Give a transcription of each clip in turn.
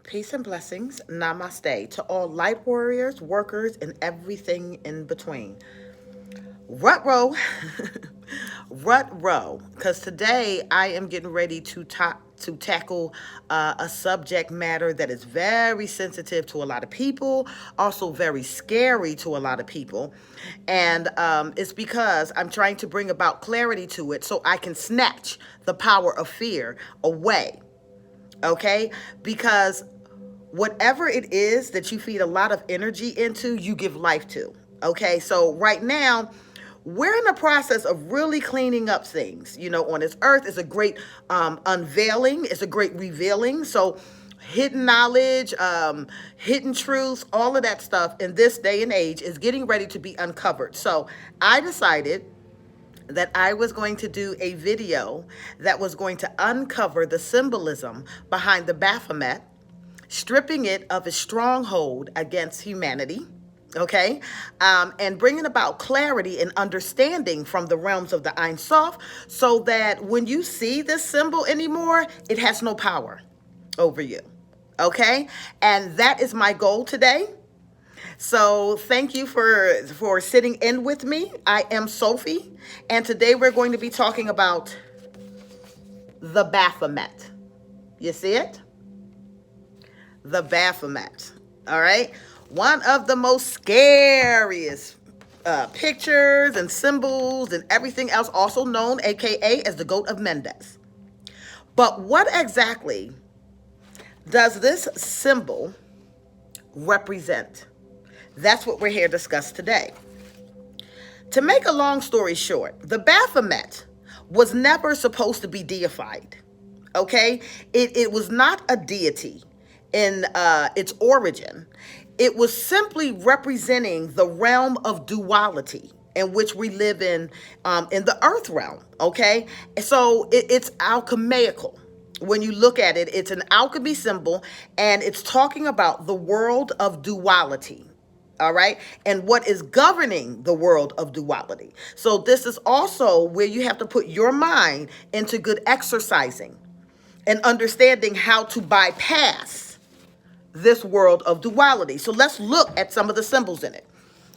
Peace and blessings. Namaste to all light warriors, workers, and everything in between. Rut row, rut row, because today I am getting ready to tackle a subject matter that is very sensitive to a lot of people, also very scary to a lot of people, and it's because I'm trying to bring about clarity to it so I can snatch the power of fear away. Okay, because whatever it is that you feed a lot of energy into, you give life to. Okay, so right now, we're in the process of really cleaning up things. You know, on this earth, it's a great unveiling, it's a great revealing. So, hidden knowledge, hidden truths, all of that stuff in this day and age is getting ready to be uncovered. So, I decided that I was going to do a video that was going to uncover the symbolism behind the Baphomet, stripping it of its stronghold against humanity, okay, and bringing about clarity and understanding from the realms of the Ein Sof, so that when you see this symbol anymore, it has no power over you, okay? And that is my goal today. So thank you for sitting in with me. I am Sophie, and today we're going to be talking about the Baphomet. You see it? The Baphomet. All right? One of the most scariest pictures and symbols and everything else, also known, aka, as the Goat of Mendes. But what exactly does this symbol represent? That's what we're here to discuss today. To make a long story short, the Baphomet was never supposed to be deified. Okay? It was not a deity in its origin. It was simply representing the realm of duality in which we live in the earth realm. Okay? So it's alchemical. When you look at it, it's an alchemy symbol, and it's talking about the world of duality. All right. And what is governing the world of duality. So this is also where you have to put your mind into good exercising and understanding how to bypass this world of duality. So let's look at some of the symbols in it.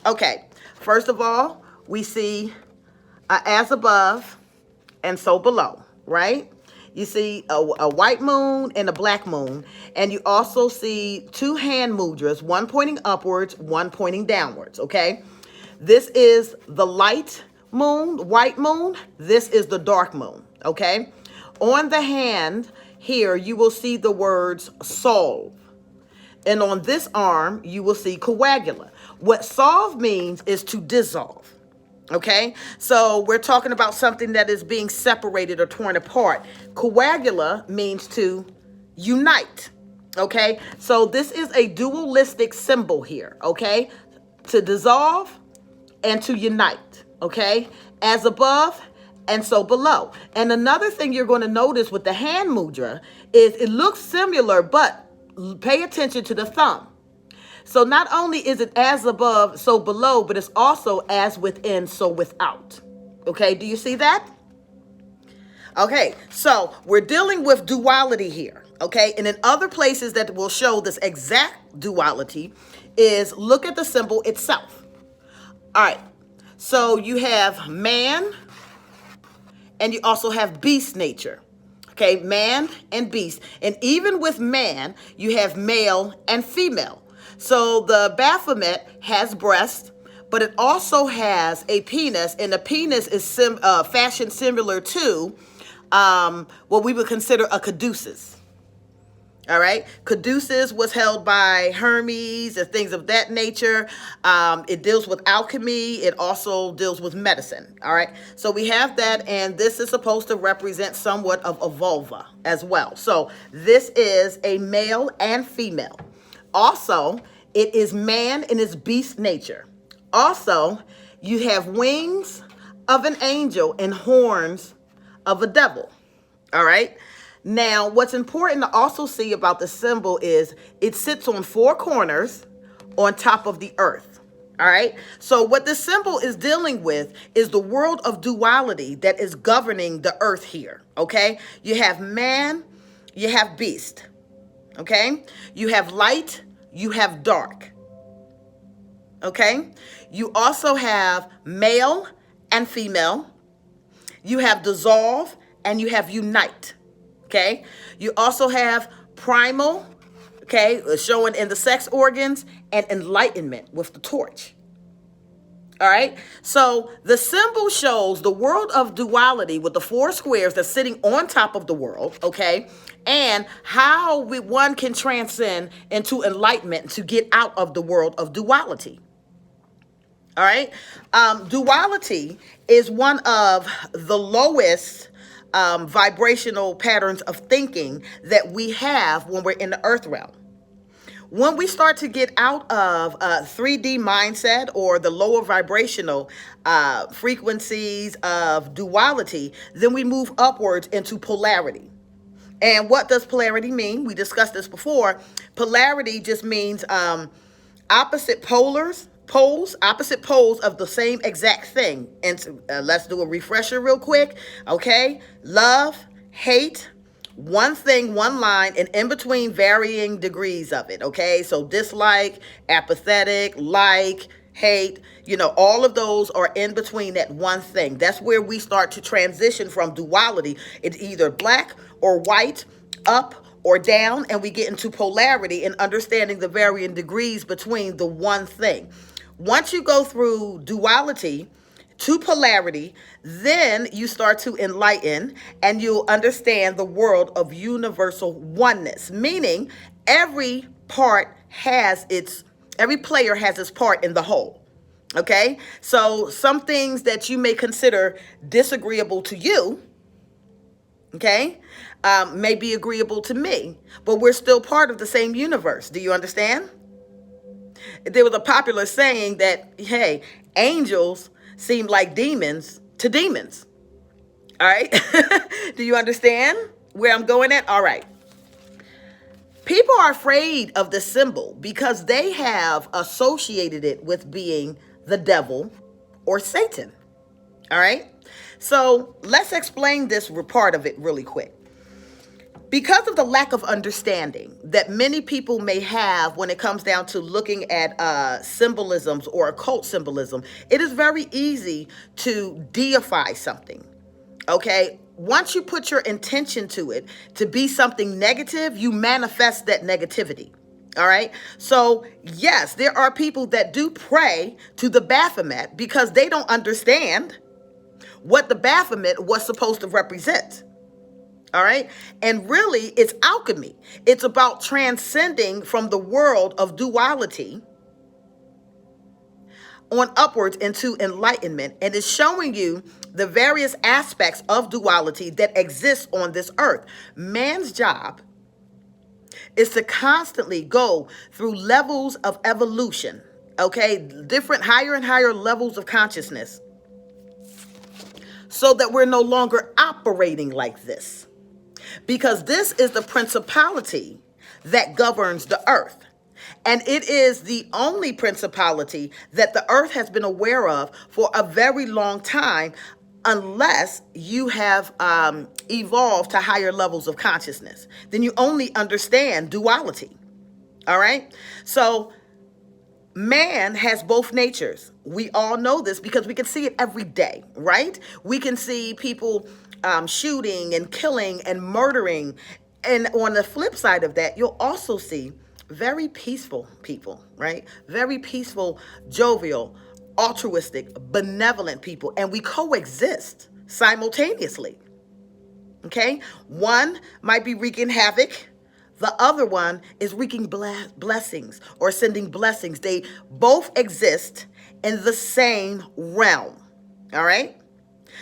Okay. First of all, we see as above and so below, right? You see a white moon and a black moon, and you also see two hand mudras, one pointing upwards, one pointing downwards, okay? This is the light moon, white moon. This is the dark moon, okay? On the hand here, you will see the words solve. And on this arm, you will see coagula. What solve means is to dissolve. Okay, so we're talking about something that is being separated or torn apart. Coagula means to unite. Okay, so this is a dualistic symbol here. Okay, to dissolve and to unite. Okay, as above and so below. And another thing you're going to notice with the hand mudra is it looks similar, but pay attention to the thumb. So not only is it as above, so below, but it's also as within, so without. Okay, do you see that? Okay, so we're dealing with duality here. Okay, and in other places that will show this exact duality is look at the symbol itself. All right, so you have man and you also have beast nature. Okay, man and beast. And even with man, you have male and female. So the Baphomet has breasts, but it also has a penis, and the penis is fashioned similar to what we would consider a caduceus. All right, caduceus was held by Hermes and things of that nature. It deals with alchemy. It also deals with medicine. All right, so we have that, and this is supposed to represent somewhat of a vulva as well. So this is a male and female. Also, it is man in its beast nature. Also, you have wings of an angel and horns of a devil. All right. Now, what's important to also see about the symbol is it sits on four corners on top of the earth. All right. So what the symbol is dealing with is the world of duality that is governing the earth here. Okay. You have man, you have beast. Okay? You have light, you have dark. Okay? You also have male and female. You have dissolve and you have unite. Okay? You also have primal, okay, showing in the sex organs, and enlightenment with the torch. All right. So the symbol shows the world of duality with the four squares that's sitting on top of the world. Okay. And how one can transcend into enlightenment to get out of the world of duality. All right. Duality is one of the lowest vibrational patterns of thinking that we have when we're in the earth realm. When we start to get out of 3D mindset or the lower vibrational frequencies of duality, then we move upwards into polarity. And what does polarity mean? We discussed this before. Polarity just means opposite opposite poles of the same exact thing. And let's do a refresher real quick. Okay. Love, hate, one thing, one line, and in between varying degrees of it. Okay. So dislike, apathetic, like, hate, all of those are in between that one thing. That's where we start to transition from duality. It's either black or white, up or down, and we get into polarity and understanding the varying degrees between the one thing. Once you go through duality to polarity, then you start to enlighten and you'll understand the world of universal oneness, meaning every player has its part in the whole. Okay? So some things that you may consider disagreeable to you, okay, may be agreeable to me, but we're still part of the same universe. Do you understand? There was a popular saying that, hey, angels seem like demons to demons. All right. Do you understand where I'm going at? All right. People are afraid of the symbol because they have associated it with being the devil or Satan. All right. So let's explain this part of it really quick. Because of the lack of understanding that many people may have when it comes down to looking at symbolisms or occult symbolism, it is very easy to deify something. Okay? Once you put your intention to it to be something negative, you manifest that negativity. All right? So, yes, there are people that do pray to the Baphomet because they don't understand what the Baphomet was supposed to represent. All right. And really, it's alchemy. It's about transcending from the world of duality on upwards into enlightenment. And it's showing you the various aspects of duality that exist on this earth. Man's job is to constantly go through levels of evolution. Okay. Different higher and higher levels of consciousness so that we're no longer operating like this. Because this is the principality that governs the earth. And it is the only principality that the earth has been aware of for a very long time, unless you have evolved to higher levels of consciousness. Then you only understand duality. All right? So man has both natures. We all know this because we can see it every day, right? We can see people shooting and killing and murdering. And on the flip side of that, you'll also see very peaceful people, right? Very peaceful, jovial, altruistic, benevolent people. And we coexist simultaneously. Okay? One might be wreaking havoc. The other one is wreaking blessings or sending blessings. They both exist in the same realm. All right?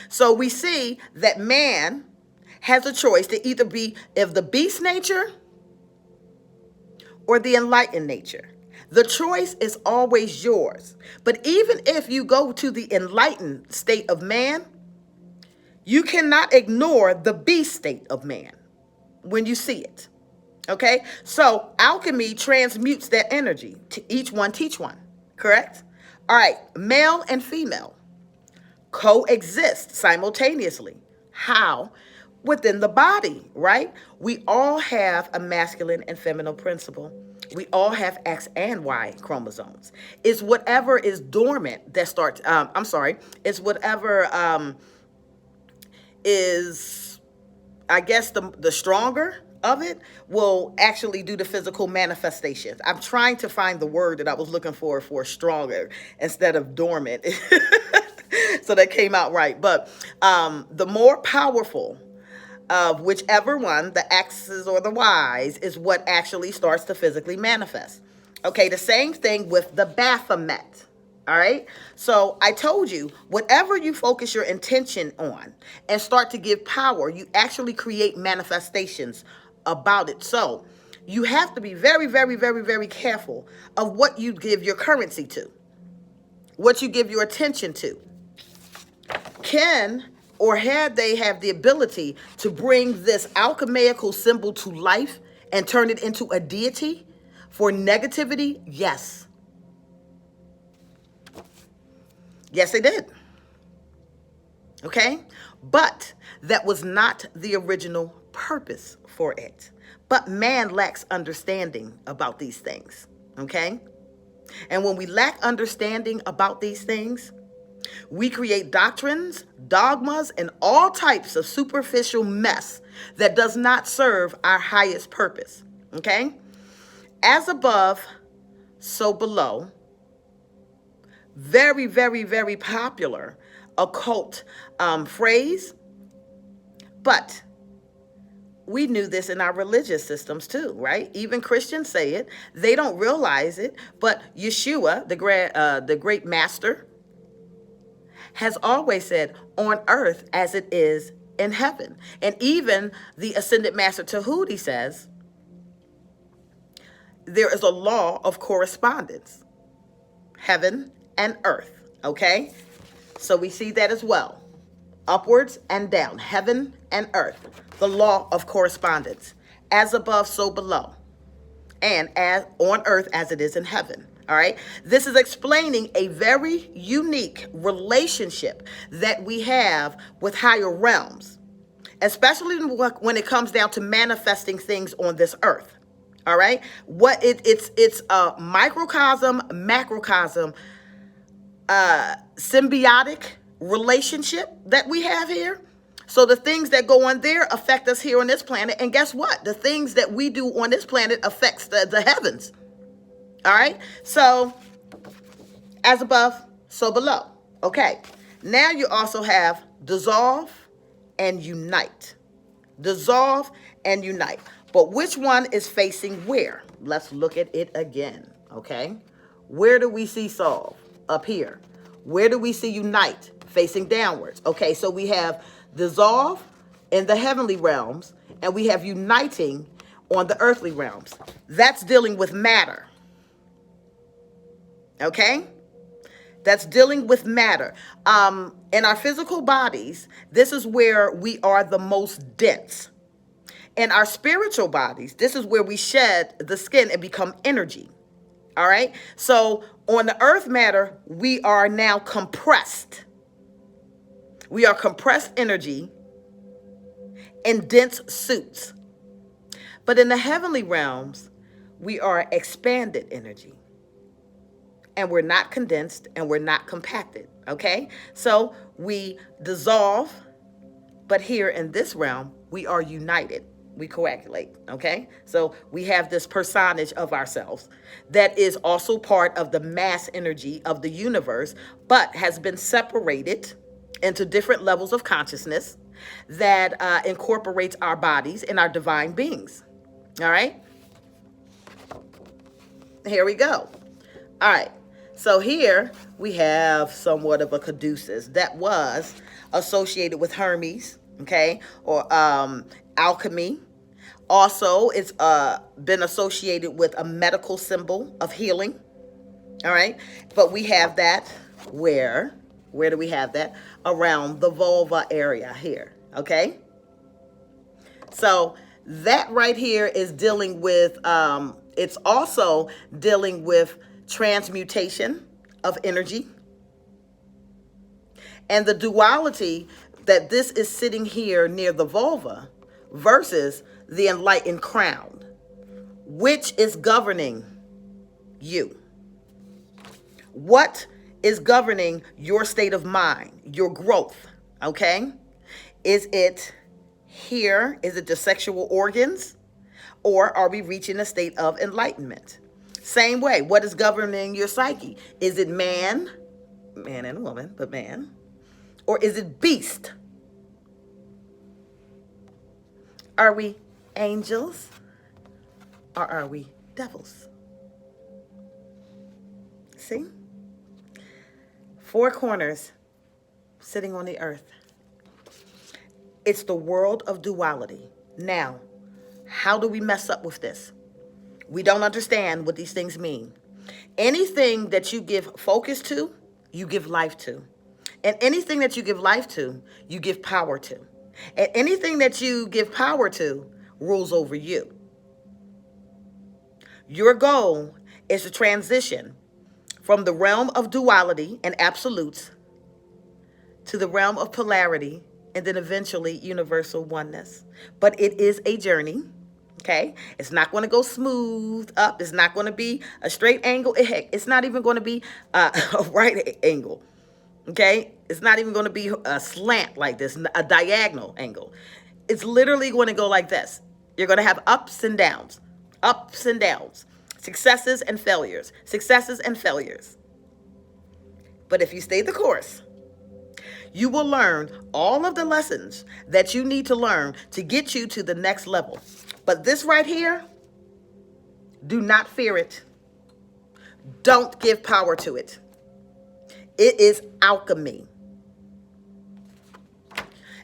So we see that man has a choice to either be of the beast nature or the enlightened nature. The choice is always yours. But even if you go to the enlightened state of man, you cannot ignore the beast state of man when you see it. Okay? So alchemy transmutes that energy to each one teach one. Correct? All right. Male and female coexist simultaneously. How? within the body, right? We all have a masculine and feminine principle. We all have X and Y chromosomes. It's whatever is dormant that starts, it's whatever is, I guess, the stronger of it will actually do the physical manifestations. I'm trying to find the word that I was looking for stronger instead of dormant. So that came out right. But the more powerful of whichever one, the X's or the Y's, is what actually starts to physically manifest. Okay, the same thing with the Baphomet. All right. So I told you, whatever you focus your intention on and start to give power, you actually create manifestations about it. So you have to be very, very, very, very careful of what you give your currency to, what you give your attention to. Can or had they have the ability to bring this alchemical symbol to life and turn it into a deity for negativity? Yes. Yes, they did. Okay? But that was not the original purpose for it. But man lacks understanding about these things. Okay? And when we lack understanding about these things, we create doctrines, dogmas, and all types of superficial mess that does not serve our highest purpose. Okay? As above, so below. Very, very, very popular occult phrase. But we knew this in our religious systems too, right? Even Christians say it. They don't realize it. But Yeshua, the great master, has always said, on earth as it is in heaven. And even the ascended master Tahuti says, there is a law of correspondence, heaven and earth, okay? So we see that as well. Upwards and down, heaven and earth, the law of correspondence, as above, so below, and as on earth as it is in heaven. All right. This is explaining a very unique relationship that we have with higher realms, especially when it comes down to manifesting things on this earth. All right. It's a microcosm, macrocosm, symbiotic relationship that we have here. So the things that go on there affect us here on this planet. And guess what? The things that we do on this planet affects the heavens. All right. So as above, so below. Okay. Now you also have dissolve and unite. Dissolve and unite. But which one is facing where? Let's look at it again. Okay. Where do we see solve? Up here. Where do we see unite? Facing downwards. Okay. So we have dissolve in the heavenly realms and we have uniting on the earthly realms. That's dealing with matter. Okay? That's dealing with matter. In our physical bodies, this is where we are the most dense. In our spiritual bodies, this is where we shed the skin and become energy. All right? So on the earth matter, we are now compressed. We are compressed energy in dense suits. But in the heavenly realms, we are expanded energy. And we're not condensed and we're not compacted, okay? So we dissolve, but here in this realm, we are united. We coagulate, okay? So we have this personage of ourselves that is also part of the mass energy of the universe, but has been separated into different levels of consciousness that incorporates our bodies and our divine beings, all right? Here we go. All right. So here we have somewhat of a caduceus that was associated with Hermes, okay, or alchemy. Also, it's been associated with a medical symbol of healing, all right? But we have that where do we have that? Around the vulva area here, okay? So that right here is dealing with, it's also dealing with transmutation of energy. And the duality that this is sitting here near the vulva versus the enlightened crown. Which is governing you? What is governing your state of mind, your growth? Okay? Is it here? Is it the sexual organs? Or are we reaching a state of enlightenment? Same way, what is governing your psyche? Is it man and woman, but man? Or is it beast? Are we angels or are we devils? See? 4 corners sitting on the earth. It's the world of duality. Now, how do we mess up with this? We don't understand what these things mean. Anything that you give focus to, you give life to. And anything that you give life to, you give power to. And anything that you give power to rules over you. Your goal is to transition from the realm of duality and absolutes to the realm of polarity and then eventually universal oneness. But it is a journey, okay? It's not going to go smooth up. It's not going to be a straight angle. Heck, it's not even going to be a right angle, okay? It's not even going to be a slant like this, a diagonal angle. It's literally going to go like this. You're going to have ups and downs, successes and failures, successes and failures. But if you stay the course, you will learn all of the lessons that you need to learn to get you to the next level. But this right here, do not fear it. Don't give power to it. It is alchemy.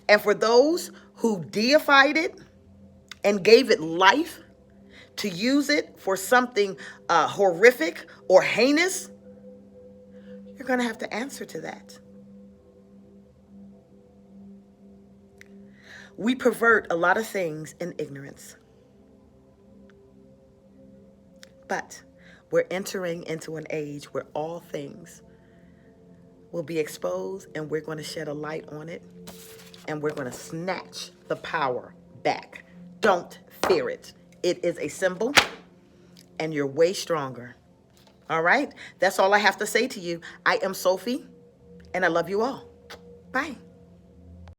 And for those who deified it and gave it life to use it for something horrific or heinous, you're going to have to answer to that. We pervert a lot of things in ignorance. But we're entering into an age where all things will be exposed and we're going to shed a light on it and we're going to snatch the power back. Don't fear it. It is a symbol and you're way stronger. All right? That's all I have to say to you. I am Sophie and I love you all. Bye.